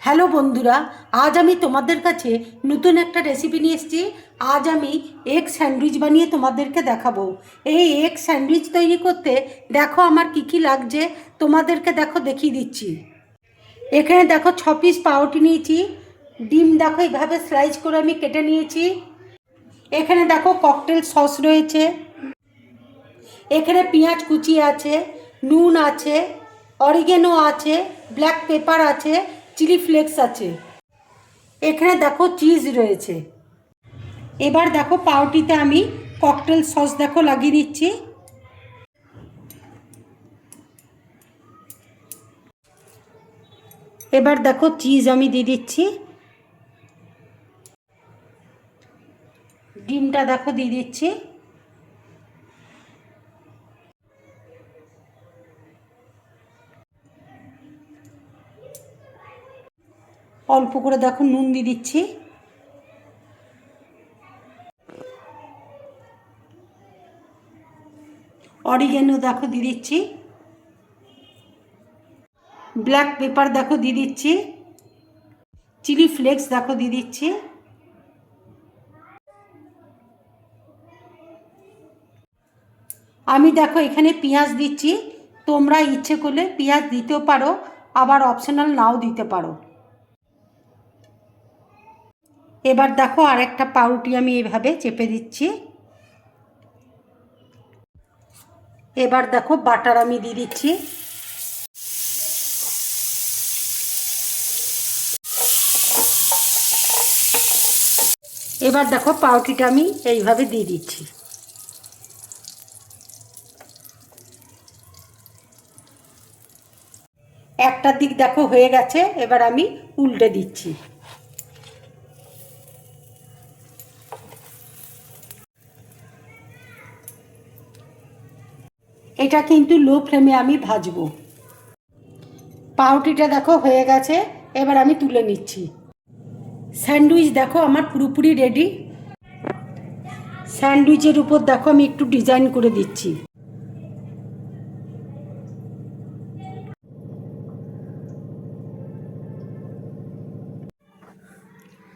Hello বন্ধুরা, আজ আমি তোমাদের কাছে নতুন একটা রেসিপি নিয়ে এসেছি। আজ আমি এগ স্যান্ডউইচ বানিয়ে তোমাদেরকে দেখাবো। এই এগ স্যান্ডউইচ তৈরি করতে দেখো আমার কি কি লাগছে, তোমাদেরকে দেখো দেখিয়ে দিচ্ছি। এখানে দেখো 6 পিস পাউরুটি নিয়েছি। ডিম দেখো এইভাবে স্লাইস করে আমি কেটে নিয়েছি। এখানে দেখো ককটেল সস রয়েছে। এখানে পেঁয়াজ কুচি আছে, নুন আছে, অরিগেনো আছে, ব্ল্যাক পেপার আছে, চিলি ফ্লেক্স আছে। এখানে দেখো চিজ রয়েছে। এবার দেখো পাউরুটিতে আমি ককটেল সস দেখো লাগিয়ে দিচ্ছি। এবার দেখো চিজ আমি দিয়ে দিচ্ছি। ডিমটা দেখো দিয়ে দিচ্ছি। অল্প করে দেখো নুন দিয়ে দিচ্ছি। অরিগেনো দেখো দিয়ে দিচ্ছি। ব্ল্যাক পেপার দেখো দিয়ে দিচ্ছি। চিলি ফ্লেক্স দেখো দিয়ে দিচ্ছি। আমি দেখো এখানে পেঁয়াজ দিচ্ছি। তোমরা ইচ্ছে করলে পেঁয়াজ দিতেও পারো, আবার অপশনাল নাও দিতে পারো। এবার দেখো আরেকটা পাউরুটি আমি এইভাবে চেপে দিচ্ছি। এবার দেখো বাটার আমি দিয়ে দিচ্ছি। এবার দেখো পাউরুটিটা আমি এইভাবে দিয়ে দিচ্ছি। একটা দিক দেখো হয়ে গেছে, এবার আমি উল্টে দিচ্ছি। এটা কিন্তু লো ফ্লেমে আমি ভাজবো। পাউরুটিটা দেখো হয়ে গেছে, এবার আমি তুলে নিচ্ছি। স্যান্ডউইচ দেখো আমার পুরোপুরি রেডি। স্যান্ডউইচের উপর দেখো আমি একটু ডিজাইন করে দিচ্ছি।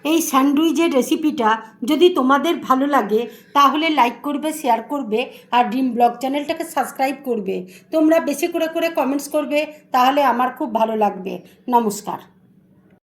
এই স্যান্ডউইচের রেসিপিটা যদি তোমাদের ভালো লাগে তাহলে লাইক করবে, শেয়ার করবে, আর ড্রিম ব্লগ চ্যানেলটাকে সাবস্ক্রাইব করবে। তোমরা বেশি করে কমেন্টস করবে, তাহলে আমার খুব ভালো লাগবে। নমস্কার।